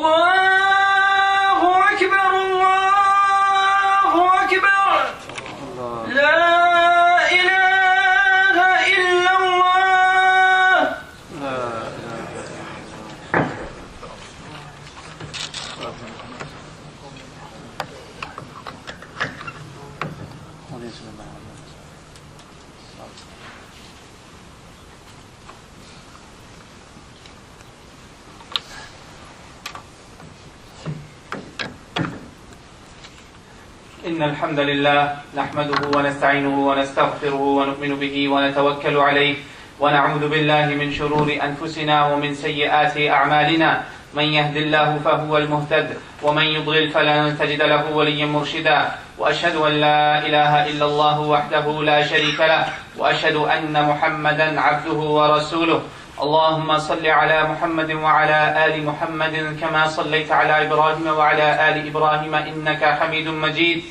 الله أكبر الله أكبر لا إله إلا الله إن الحمد لله نحمده ونستعينه ونستغفره ونؤمن به ونتوكل عليه ونعوذ بالله من شرور أنفسنا ومن سيئات أعمالنا من يهد الله فهو المهتد ومن يضلل فلن تجد له وليا مرشدا وأشهد أن لا إله إلا الله وحده لا شريك له وأشهد أن محمدا عبده ورسوله اللهم صل على محمد وعلى آل محمد كما صليت على إبراهيم وعلى آل إبراهيم إنك حميد مجيد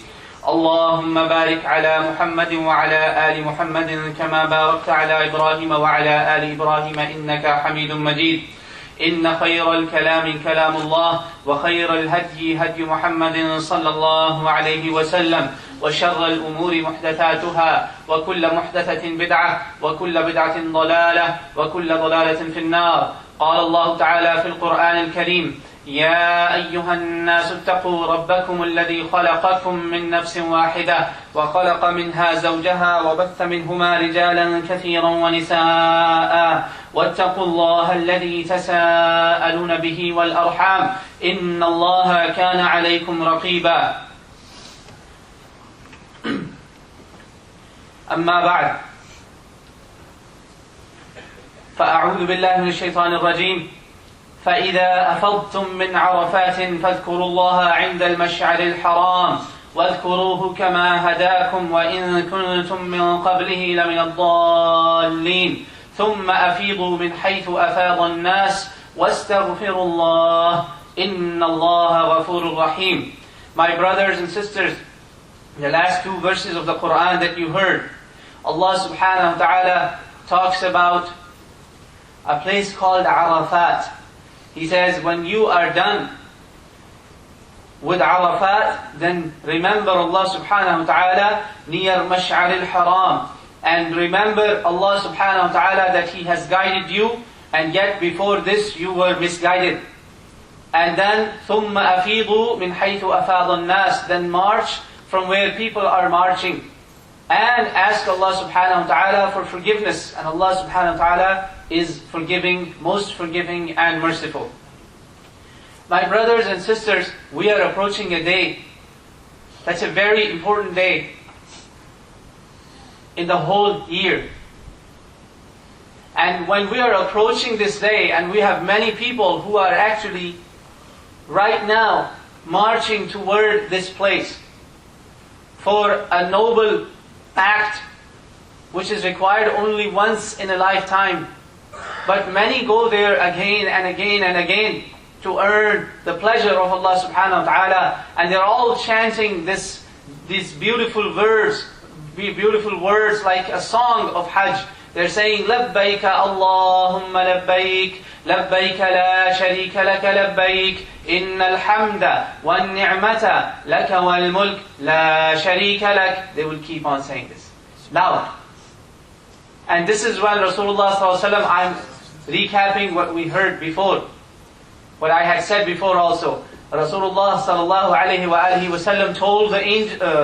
اللهم بارك على محمد وعلى آل محمد كما باركت على إبراهيم وعلى آل إبراهيم إنك حميد مجيد إن خير الكلام كلام الله وخير الهدي هدي محمد صلى الله عليه وسلم وشر الأمور محدثاتها وكل محدثة بدعة وكل بدعة ضلالة وكل ضلالة في النار قال الله تعالى في القرآن الكريم يا أيها الناس اتقوا ربكم الذي خلقكم من نفس واحدة وخلق منها زوجها وبث منهما رجالا كثيرا ونساء واتقوا الله الذي تساءلون به والأرحام إن الله كان عليكم رقيبا أما بعد فأعوذ بالله من الشيطان الرجيم فإذا أفضتم من عرفات فاذكروا الله عند المشعر الحرام واذكروه كما هداكم وإن كنتم من قبله لمن الضالين ثم أفيضوا من حيث أفاض الناس واستغفروا الله إن الله غفور رحيم. My brothers and sisters, the last two verses of the Quran that you heard, Allah subhanahu wa ta'ala talks about a place called Arafat. He says, when you are done with Arafat, then remember Allah subhanahu wa ta'ala near Mash'ar al-Haram. And remember Allah subhanahu wa ta'ala that He has guided you, and yet before this you were misguided. And then, ثُمَّ أَفِيضُوا مِنْ حَيْثُ أَفَاضَ النَّاسِ, then march from where people are marching. And ask Allah subhanahu wa ta'ala for forgiveness. And Allah subhanahu wa ta'ala is forgiving, most forgiving and merciful. My brothers and sisters, we are approaching a day that's a very important day in the whole year. And when we are approaching this day, and we have many people who are actually right now marching toward this place for a noble act which is required only once in a lifetime. But many go there again and again and again to earn the pleasure of Allah subhanahu wa ta'ala. And they're all chanting these beautiful words like a song of Hajj. They're saying, Labbayk Allahumma Labbayk, Labbayk la sharika laka Labbayk, innal hamda wan ni'mata laka wal mulk la sharika lak. They will keep on saying this loud. And this is when Rasulullah sallallahu alaihi wasallam, I'm recapping what we heard before, what I had said before also. Rasulullah sallallahu alaihi wasallam told the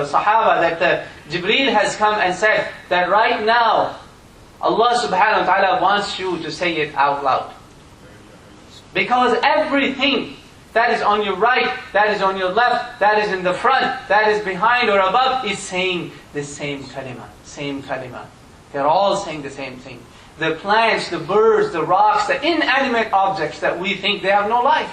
Sahaba that Jibreel has come and said that right now Allah subhanahu wa ta'ala wants you to say it out loud. Because everything that is on your right, that is on your left, that is in the front, that is behind or above is saying the same kalima. They're all saying the same thing. The plants, the birds, the rocks, the inanimate objects that we think they have no life,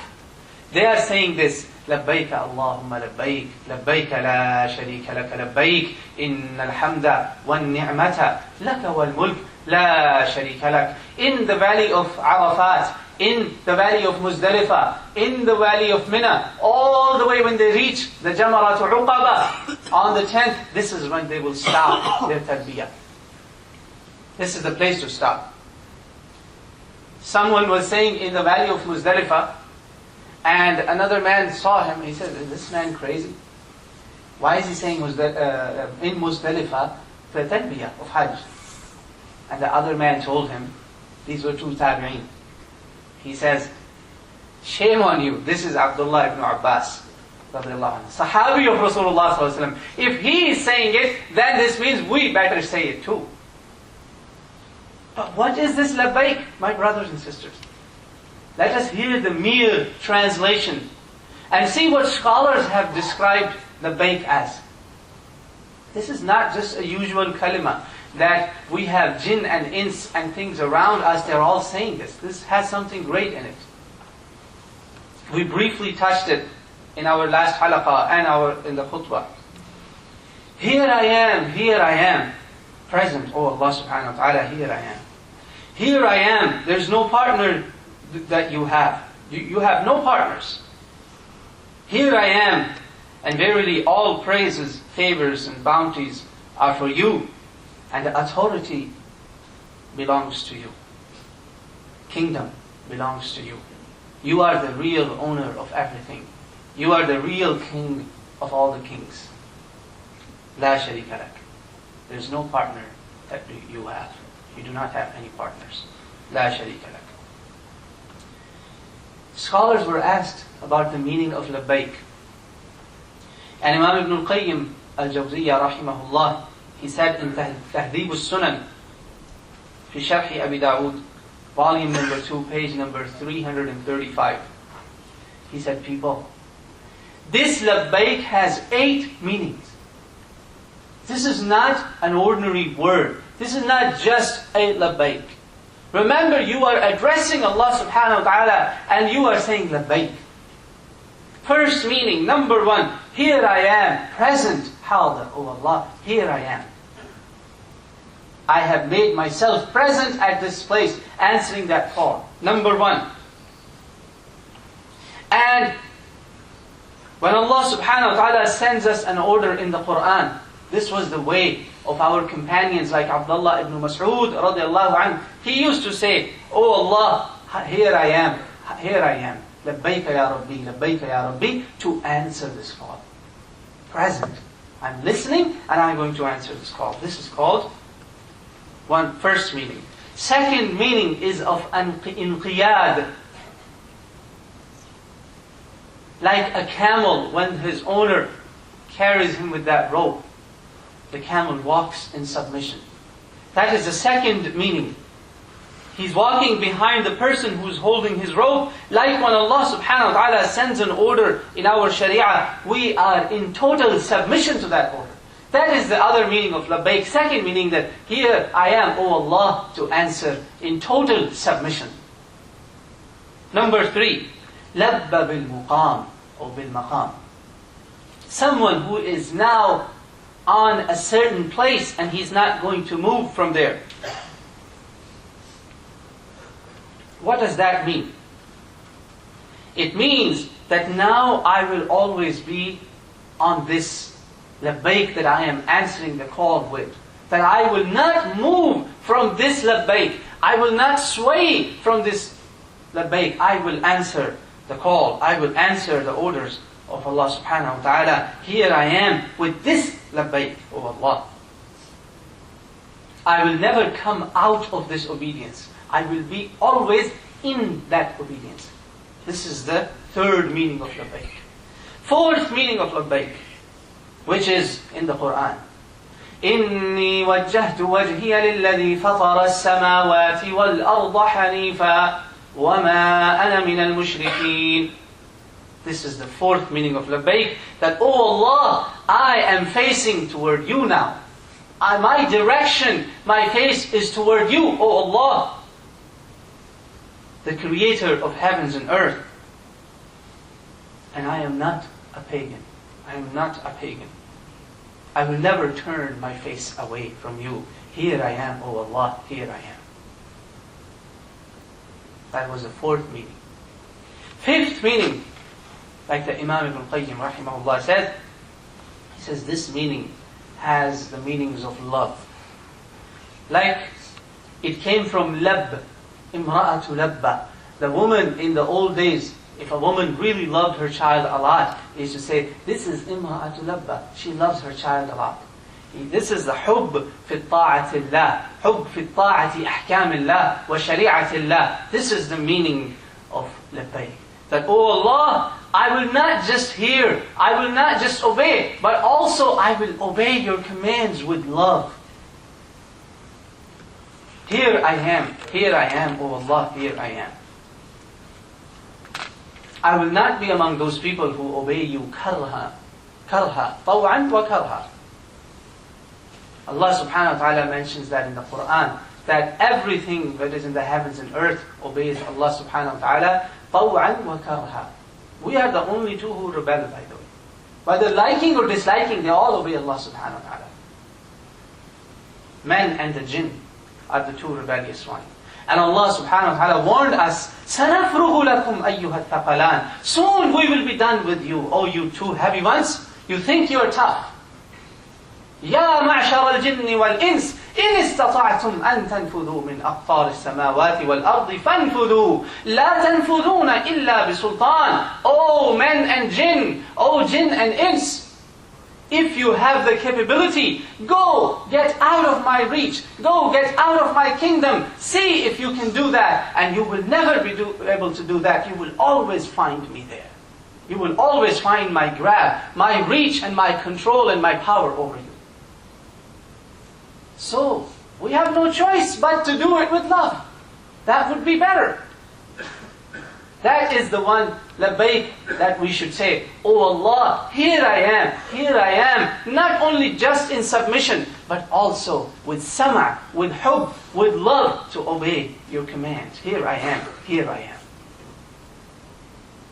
they are saying this. Labbayk Allahumma Labbayk, Labbayk la sharika laka Labbayk, innal hamda wan ni'mata laka wal mulk la sharika lak. In the valley of Arafat, in the valley of Muzdalifah, in the valley of Mina, all the way when they reach the Jamarat Uqaba on the 10th, this is when they will stop their Talbiyyah. This is the place to stop. Someone was saying in the valley of Muzdalifah And another man saw him, he said, is this man crazy? Why is he saying in Muzdalifah the Talbiyyah of Hajj? And the other man told him, these were two tabi'een. He says, shame on you, this is Abdullah ibn Abbas, Sahabi of Rasulullah sallallahu alaihi wasallam. If he is saying it, then this means we better say it too. But what is this Labbayk, my brothers and sisters? Let us hear the mere translation and see what scholars have described Labbayk as. This is not just a usual kalima that we have jinn and ins and things around us, they're all saying this. This has something great in it. We briefly touched it in our last halaqah and in the khutbah. Here I am, present, oh Allah subhanahu wa ta'ala, here I am. Here I am, there's no partner that you have. You have no partners. Here I am, and verily all praises, favors and bounties are for you, and the authority belongs to you. Kingdom belongs to you. You are the real owner of everything. You are the real king of all the kings. La sharika lak. There's no partner that you have. You do not have any partners. La sharika lak. Scholars were asked about the meaning of Labbayk. And Imam Ibn al-Qayyim al-Jawziyya rahimahullah, he said in Tahdhib al-Sunan, fi Sharh Abi Dawood, volume number 2, page number 335. He said, people, this Labbayk has 8 meanings. This is not an ordinary word. This is not just a Labbayk. Remember, you are addressing Allah subhanahu wa ta'ala and you are saying Labbayk. First meaning, number 1, here I am, present. Hadar, oh Allah, here I am. I have made myself present at this place, answering that call. Number 1. And when Allah subhanahu wa ta'ala sends us an order in the Quran, this was the way of our companions like Abdullah ibn Mas'ud radiallahu anhu. He used to say, oh Allah, here I am, Labbayk ya Rabbi, Labbayk ya Rabbi, to answer this call. Present. I'm listening and I'm going to answer this call. This is called first meaning. Second meaning is of inqiyad. Like a camel, when his owner carries him with that rope, the camel walks in submission. That is the second meaning. He's walking behind the person who's holding his rope. Like when Allah subhanahu wa ta'ala sends an order in our sharia, we are in total submission to that order. That is the other meaning of Labbayk. Second meaning, that here I am, O Allah, to answer in total submission. Number 3, Labba bil muqam or bil maqam. Someone who is now on a certain place and he's not going to move from there. What does that mean? It means that now I will always be on this Labbayk that I am answering the call with. That I will not move from this Labbayk. I will not sway from this Labbayk. I will answer the call. I will answer the orders of Allah subhanahu wa ta'ala. Here I am with this Labbayk, O Allah. I will never come out of this obedience. I will be always in that obedience. This is the third meaning of Labbayk. Fourth meaning of Labbayk, which is in the Quran. إِنِّي وَجَّهْتُ وَجْهِيَ لِلَّذِي فَطَرَ السَّمَاوَاتِ وَالْأَرْضَ حَنِيفًا وَمَا أَنَا مِنَ الْمُشْرِكِينَ. This is the fourth meaning of Labbayk, that, oh Allah, I am facing toward you now. My direction, my face is toward you, oh Allah, the creator of heavens and earth. And I am not a pagan. I am not a pagan. I will never turn my face away from you. Here I am, oh Allah, here I am. That was the fourth meaning. Fifth meaning, like the Imam Ibn Qayyim rahimahullah said, he says this meaning has the meanings of love. Like it came from Labb, Imra'atu Labba. The woman in the old days if a woman really loved her child a lot, is to say, this is imra'atu labba. She loves her child a lot. This is the hubb fi ta'atillah. Hubb fi ta'ati ahkamillah wa shari'atillah. This is the meaning of Labbayk. That, oh Allah, I will not just hear, I will not just obey, but also I will obey your commands with love. Here I am, oh Allah, here I am. I will not be among those people who obey you karha, taw'an wa karha. Allah subhanahu wa ta'ala mentions that in the Quran, that everything that is in the heavens and earth obeys Allah subhanahu wa ta'ala, taw'an wa karha. We are the only two who rebel, by the way. Whether liking or disliking, they all obey Allah subhanahu wa ta'ala. Men and the jinn are the two rebellious ones. And Allah subhanahu wa ta'ala warned us, سَنَفْرُغُ لَكُمْ أَيُّهَا الثَّقَلَانِ. Soon we will be done with you, oh you two heavy ones. You think you are tough. يَا مَعْشَرَ الْجِنِّ وَالْإِنسِ إِنِ اسْتَطَعْتُمْ أَن تَنْفُذُوا مِنْ أَقْطَارِ السَّمَاوَاتِ وَالْأَرْضِ فَانْفُذُوا لَا تَنْفُذُونَ إِلَّا بِسُلْطَانٍ. O men and jinn, O jinn and ins, if you have the capability, go get out of my reach, go get out of my kingdom, see if you can do that, and you will never be able to do that. You will always find me there. You will always find my grab, my reach and my control and my power over you. So, we have no choice but to do it with love. That would be better. That is the one Labbayk that we should say, oh Allah, here I am, not only just in submission, but also with sama', with hubb, with love to obey your commands. Here I am.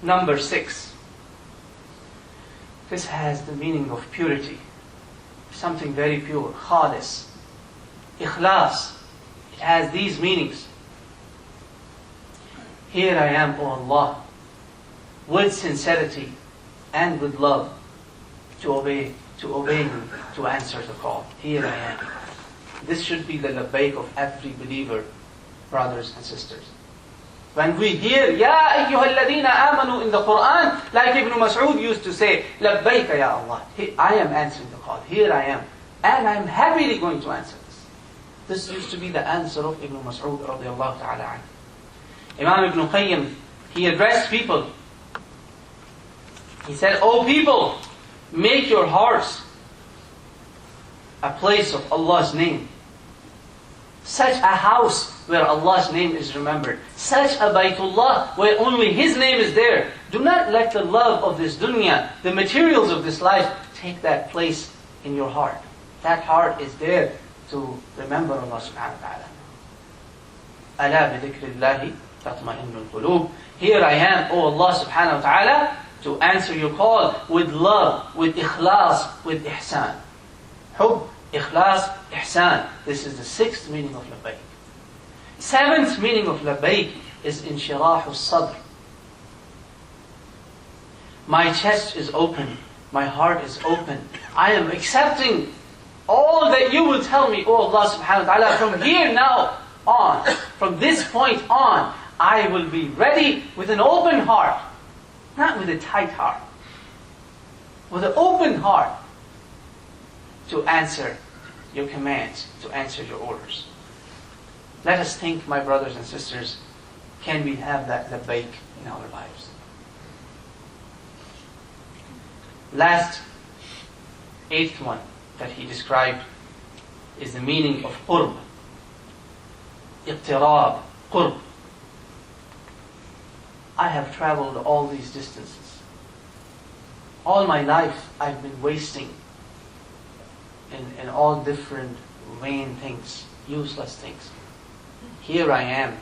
Number 6. This has the meaning of purity. Something very pure, khalis, ikhlas. It has these meanings. Here I am, O Allah, with sincerity and with love to obey you, to answer the call. Here I am. This should be the Labbayk of every believer, brothers and sisters. When we hear, Ya ayyuha alladhina amanu in the Quran, like Ibn Mas'ud used to say, Labbayk ya Allah. I am answering the call. Here I am. And I am happily going to answer this. This used to be the answer of Ibn Mas'ud radiallahu ta'ala anhu. Imam Ibn Qayyim, he addressed people. He said, O people, make your hearts a place of Allah's name. Such a house where Allah's name is remembered. Such a Baytullah where only His name is there. Do not let the love of this dunya, the materials of this life, take that place in your heart. That heart is there to remember Allah subhanahu wa ta'ala. أَلَا بِذِكْرِ اللَّهِ تَطْمَئِنُّ الْقُلُوبِ. Here I am, O Allah subhanahu wa ta'ala, to answer your call with love, with ikhlas, with ihsan. Hubb, ikhlas, ihsan. This is the 6th meaning of Labbayk. 7th meaning of Labbayk is inshirahu sadr. My chest is open, my heart is open. I am accepting all that you will tell me, O Allah subhanahu wa ta'ala, from here now on, from this point on, I will be ready with an open heart, not with a tight heart, with an open heart to answer your commands, to answer your orders. Let us think, my brothers and sisters, can we have that Labbayk in our lives? Last, 8th one that he described is the meaning of qurb. Iqtirab, qurb. I have traveled all these distances. All my life I've been wasting in all different vain things, useless things. Here I am,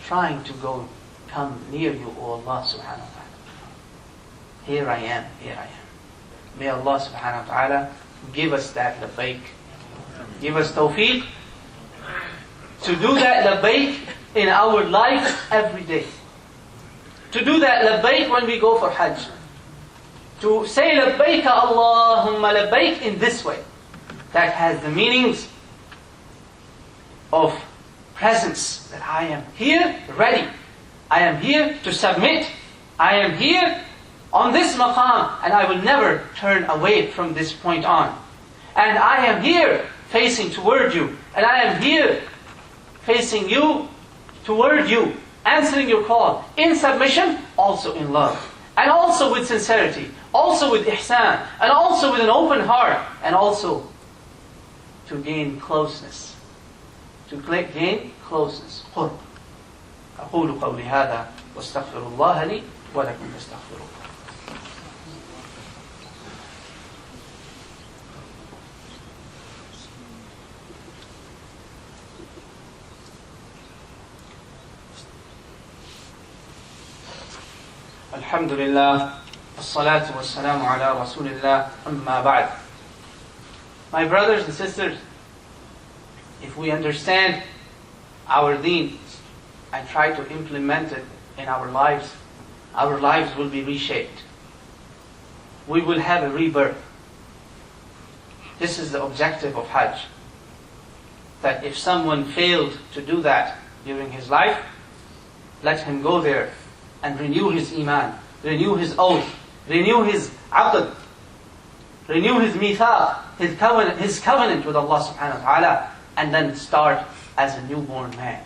trying to come near you, O Allah subhanahu wa ta'ala. Here I am. May Allah subhanahu wa ta'ala give us that Labbayk. Give us tawfiq to do that Labbayk in our life every day. To do that Labbayk when we go for Hajj. To say Labbayk Allahumma Labbayk in this way. That has the meanings of presence. That I am here ready. I am here to submit I am here on this maqam, and I will never turn away from this point on. And I am here facing toward you, and I am here facing you, toward you, answering your call, in submission, also in love, and also with sincerity, also with ihsan, and also with an open heart, and also to gain closeness. To gain closeness. قرب. أقول قولي هذا واستغفر الله لي ولكم فاستغفروه. الحمد لله والصلاة والسلام على رسول الله أما بعد. My brothers and sisters, if we understand our deen and try to implement it in our lives will be reshaped. We will have a rebirth. This is the objective of Hajj. That if someone failed to do that during his life, let him go there and renew his iman, renew his oath, renew his aqd, renew his mithaq, his covenant with Allah subhanahu wa ta'ala, and then start as a newborn man.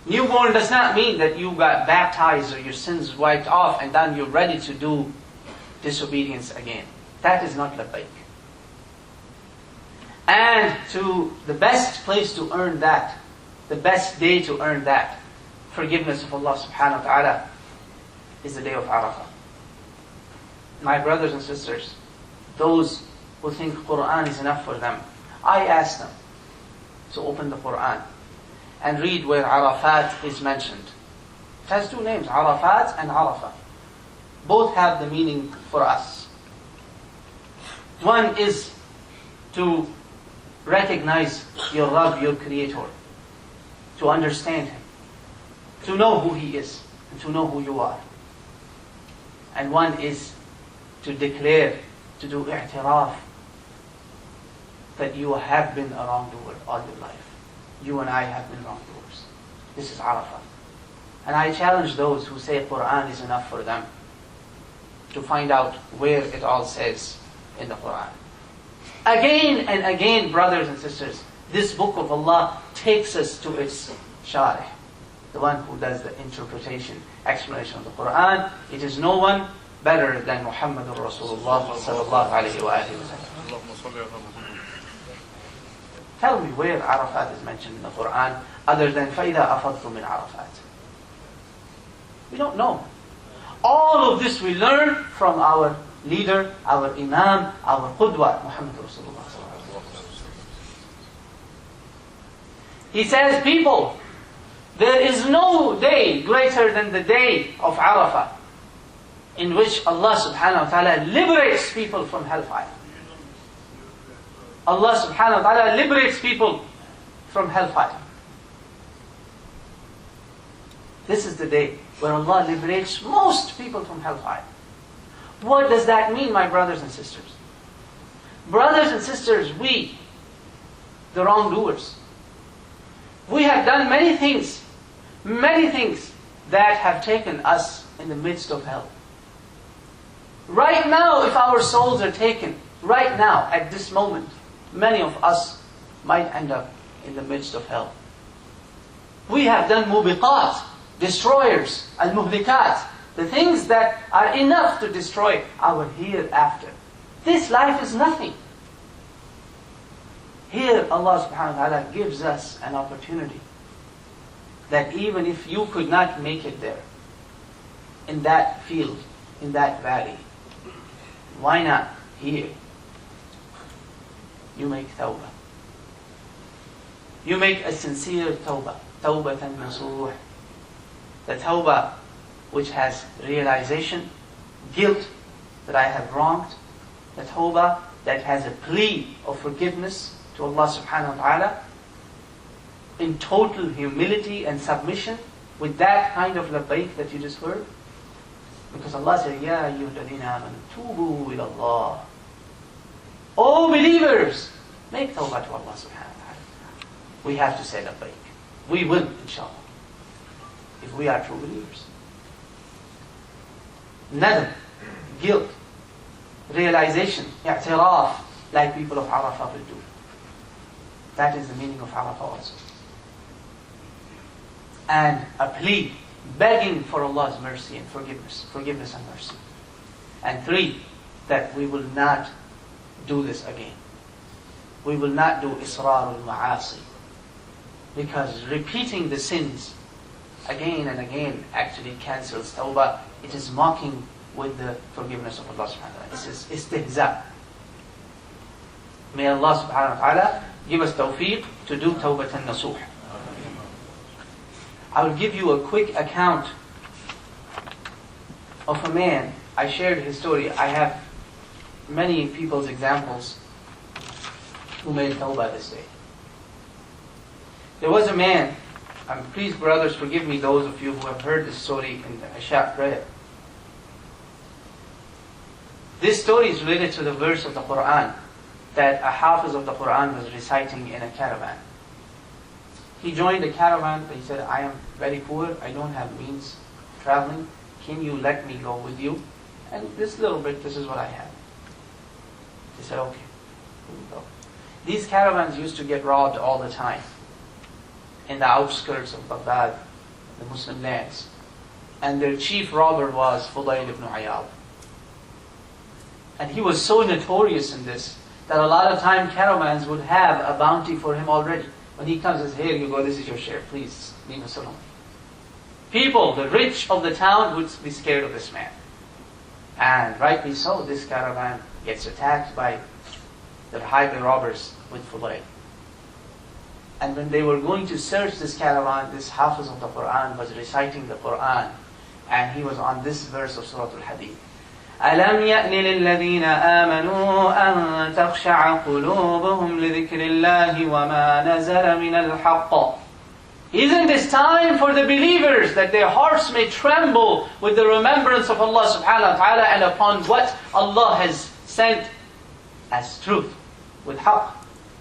Newborn does not mean that you got baptized or your sins wiped off and then you're ready to do disobedience again. That is not Labbayk. And the best place to earn that, the best day to earn that forgiveness of Allah subhanahu wa ta'ala is the day of Arafah. My brothers and sisters, those who think Quran is enough for them, I ask them to open the Quran and read where Arafat is mentioned. It has two names, Arafat and Arafah. Both have the meaning for us. One is to recognize your Rabb, your Creator, to understand Him, to know who He is, and to know who you are. And one is to declare, to do i'tiraf, that you have been a wrongdoer all your life. You and I have been wrongdoers. This is Arafah. And I challenge those who say Quran is enough for them to find out where it all says in the Quran. Again and again, brothers and sisters, this book of Allah takes us to its sharih, the one who does the interpretation, explanation of the Quran. It is no one better than Muhammadur Rasulullah sallallahu alayhi wa sallam. Tell me where Arafat is mentioned in the Quran other than فَإِذَا أَفَضْتُ مِنْ Arafat. We don't know. All of this we learn from our leader, our Imam, our Qudwa, Muhammad Rasulullah. He says, people, there is no day greater than the day of Arafah in which Allah subhanahu wa ta'ala liberates people from hellfire. Allah subhanahu wa ta'ala liberates people from hellfire. This is the day where Allah liberates most people from hellfire. What does that mean, my brothers and sisters? Brothers and sisters, we, the wrongdoers, we have done many things that have taken us in the midst of hell. Right now, if our souls are taken, right now, at this moment, many of us might end up in the midst of hell. We have done mubiqat, destroyers, al-muhlikat, the things that are enough to destroy our hereafter. This life is nothing. Here Allah subhanahu wa ta'ala gives us an opportunity that even if you could not make it there, in that field, in that valley, why not here? You make Taubah. You make a sincere Taubah. Taubatan nasuh. The Taubah which has realization, guilt that I have wronged. The Taubah that has a plea of forgiveness to Allah subhanahu wa ta'ala in total humility and submission with that kind of Labbayk that you just heard. Because Allah said, Ya ayyuhalladhina amanu tubu ila Allah. O believers, make tawbah to Allah subhanahu wa ta'ala. We have to say Labbayk. We will, inshallah, if we are true believers. nadam, guilt, realization, i'tiraf, like people of Arafah will do. That is the meaning of Arafah also. And a plea, begging for Allah's mercy and forgiveness and mercy. And 3, that we will not do this again. We will not do israr al-ma'asi. Because repeating the sins again and again actually cancels Taubah. It is mocking with the forgiveness of Allah subhanahu wa ta'ala. This is istihza. May Allah subhanahu wa ta'ala give us tawfiq to do tawbatan nasuh. I will give you a quick account of a man. I shared his story. I have many people's examples who made tawbah this day. There was a man, and please brothers forgive me those of you who have heard this story in the Isha prayer. This story is related to the verse of the Quran that a hafiz of the Quran was reciting in a caravan. He joined a caravan, but he said, I am very poor, I don't have means of traveling, can you let me go with you? And this little bit, this is what I have. He said, okay, here we go. These caravans used to get robbed all the time in the outskirts of Baghdad, the Muslim lands. And their chief robber was Fudayl ibn Iyad. And he was so notorious in this that a lot of time caravans would have a bounty for him already. When he comes and says, here you go, this is your share, please leave us alone. People, the rich of the town, would be scared of this man. And rightly so, this caravan gets attacked by the highway robbers with Fudayl. And when they were going to search this caravan, this hafiz of the Quran was reciting the Quran. And he was on this verse of Surah Al-Hadid. أَلَمْ يَأْنِ لِلَّذِينَ آمَنُوا أَن تَخْشَعَ قُلُوبُهُمْ لِذِكْرِ اللَّهِ وَمَا نَزَلَ مِنَ الْحَقِّ. Isn't this time for the believers that their hearts may tremble with the remembrance of Allah subhanahu wa ta'ala and upon what Allah has sent as truth, with haqq,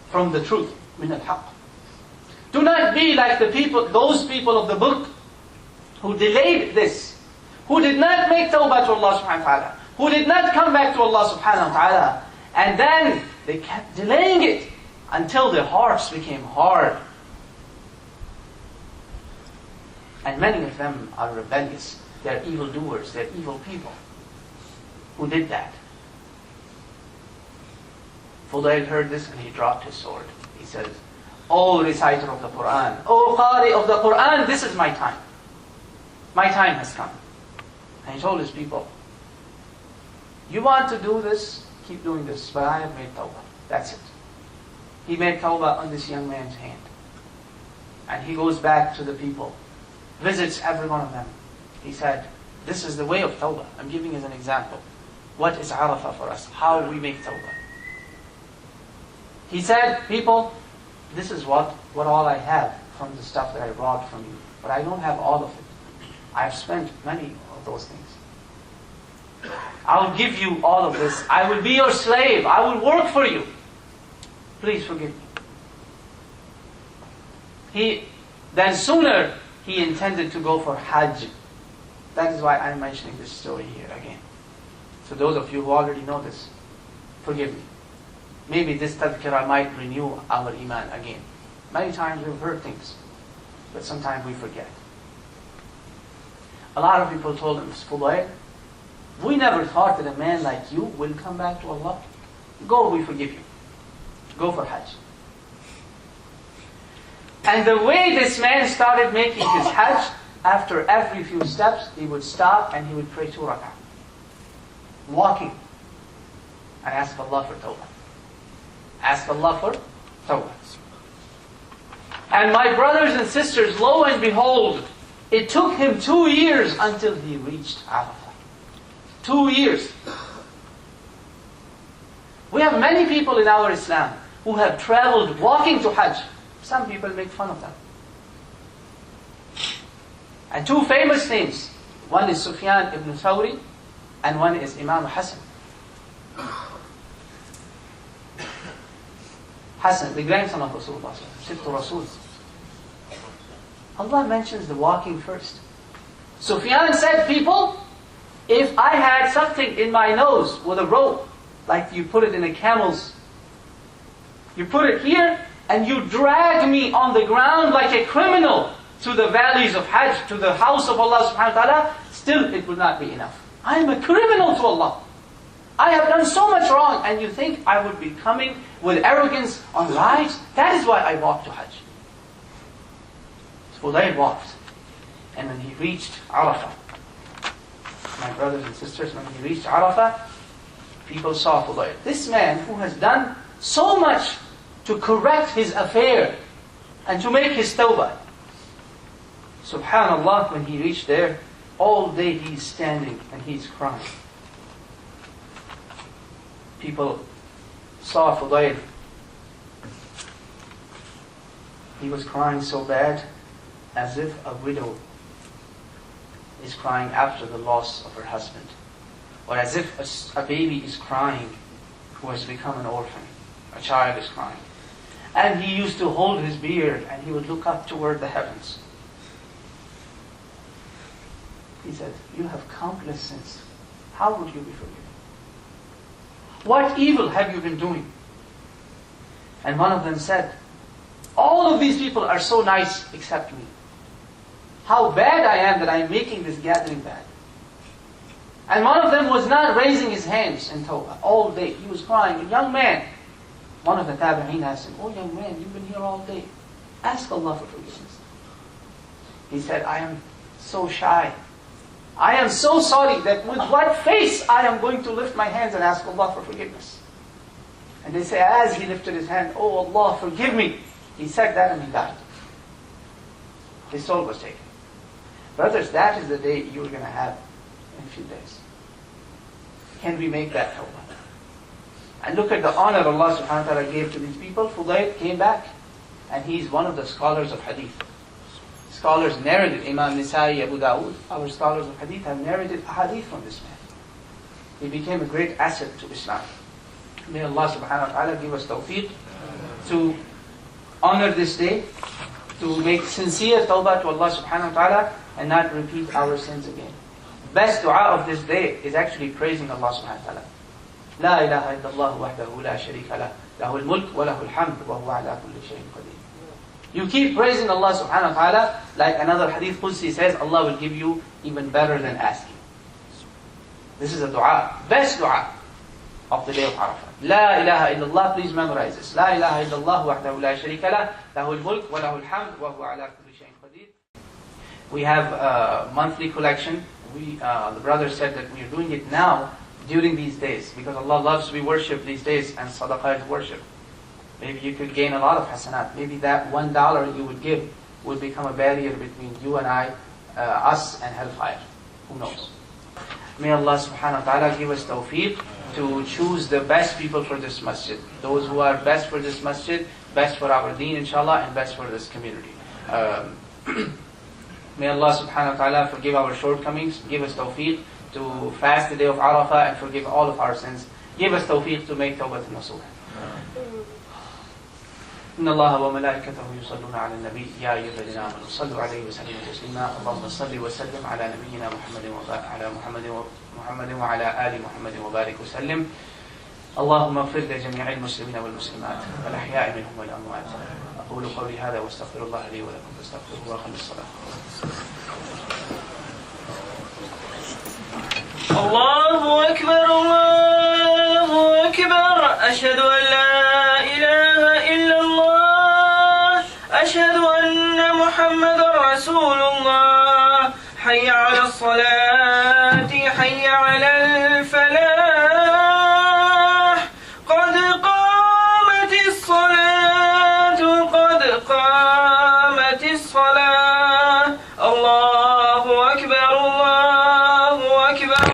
from the truth, min al-haqq. Do not be like the people, those people of the book who delayed this, who did not make tawbah to Allah subhanahu wa ta'ala, who did not come back to Allah subhanahu wa ta'ala, and then they kept delaying it until their hearts became hard. And many of them are rebellious. They're evildoers, they're evil people who did that. Fudayl heard this and he dropped his sword. He says, O reciter of the Quran, O Qari of the Quran, this is my time. My time has come. And he told his people, you want to do this, keep doing this, but I have made tawbah. That's it. He made tawbah on this young man's hand. And he goes back to the people, visits every one of them. He said, this is the way of tawbah. I'm giving you as an example. What is Arafah for us? How we make tawbah. He said, people, this is what all I have from the stuff that I robbed from you. But I don't have all of it. I've spent many of those things. I'll give you all of this. I will be your slave. I will work for you. Please forgive me. Then sooner he intended to go for Hajj. That is why I'm mentioning this story here again. So those of you who already know this, forgive me. Maybe this tadhkirah might renew our iman again. Many times we've heard things, but sometimes we forget. A lot of people told him, Fudayl, we never thought that a man like you will come back to Allah. Go, we forgive you. Go for Hajj. And the way this man started making his Hajj, after every few steps, he would stop and he would pray 2 rak'ah. Walking. And ask Allah for tawbah. Ask Allah for tawbah. And my brothers and sisters, lo and behold, it took him 2 years until he reached Arafah. 2 years. We have many people in our Islam who have traveled walking to Hajj. Some people make fun of them. And 2 famous names. One is Sufyan ibn Thawri and one is Imam Hassan. Hassan, the grandson of Rasulullah, Sibtu Rasul. Allah mentions the walking first. Sufyan said, people, If I had something in my nose with a rope, like you put it in a camel's, you put it here, and you drag me on the ground like a criminal to the valleys of Hajj, to the house of Allah subhanahu wa ta'ala, still it would not be enough. I am a criminal to Allah. I have done so much wrong, and you think I would be coming with arrogance on lies? That is why I walked to Hajj. So Hudayl walked, and when he reached Arafah, my brothers and sisters, when he reached Arafah, people saw Hudayl. This man who has done so much to correct his affair and to make his Taubah. Subhanallah, when he reached there, all day he's standing and he's crying. People saw Hudayl. He was crying so bad, as if a widow is crying after the loss of her husband, or as if a baby is crying who has become an orphan. A child is crying. And he used to hold his beard and he would look up toward the heavens. He said, "You have countless sins. How would you be forgiven? What evil have you been doing?" And one of them said, "All of these people are so nice except me. How bad I am that I am making this gathering bad." And one of them was not raising his hands in Taubah all day. He was crying. A young man. One of the Tabi'een asked him, "Oh young man, you've been here all day. Ask Allah for forgiveness." He said, "I am so shy. I am so sorry that with what face I am going to lift my hands and ask Allah for forgiveness." And they say, as he lifted his hand, "Oh Allah, forgive me." He said that and he died. His soul was taken. Brothers, that is the day you're going to have in a few days. Can we make that Tawbah? And look at the honor Allah subhanahu wa ta'ala gave to these people. Hudayl came back, and he's one of the scholars of hadith. Scholars narrated, Imam Nisa'i, Abu Dawood, our scholars of hadith have narrated a hadith from this man. He became a great asset to Islam. May Allah subhanahu wa ta'ala give us tawfiq to honor this day, to make sincere tawbah to Allah subhanahu wa ta'ala, and not repeat our sins again. Best dua of this day is actually praising Allah subhanahu wa ta'ala. لا إله إلا الله وحده لا شريك له له الملك وله الحمد وهو على كل شيء قدير. You keep praising Allah subhanahu wa ta'ala, like another hadith Qudsi says, Allah will give you even better than asking. This is a dua, best dua of the day of Arafah. لا إله إلا الله, please memorize this. لا إله إلا الله وحده لا شريك له له الملك وله الحمد وهو على كل شيء قدير. We have a monthly collection. The brother said that we are doing it now during these days, because Allah loves to be worshipped these days, and sadaqah is worship. Maybe you could gain a lot of hasanat. Maybe that $1 you would give would become a barrier between you and I, us and hellfire. Who knows? May Allah subhanahu wa ta'ala give us tawfiq to choose the best people for this masjid. Those who are best for this masjid, best for our deen inshallah, and best for this community. May Allah subhanahu wa ta'ala forgive our shortcomings, give us tawfiq to fast the day of Arafah and forgive all of our sins. Give us tawfiq to make tawbah nasuh. إن الله وملائكته يصلون على النبي يا أيها الذين آمنوا صلوا عليه وسلموا تسليما اللهم صل وسلم على نبينا محمد وعلى آل محمد وبارك وسلم اللهم اغفر لجميع المسلمين والمسلمات الأحياء منهم والأموات أقول قولي هذا واستغفر الله لي ولكم فاستغفروه وأقم الصلاة. الله أكبر الله أكبر أشهد أن لا إله إلا الله أشهد أن محمد رسول الله حي على الصلاة حي على الفلاح قد قامت الصلاة قد قامت الصلاة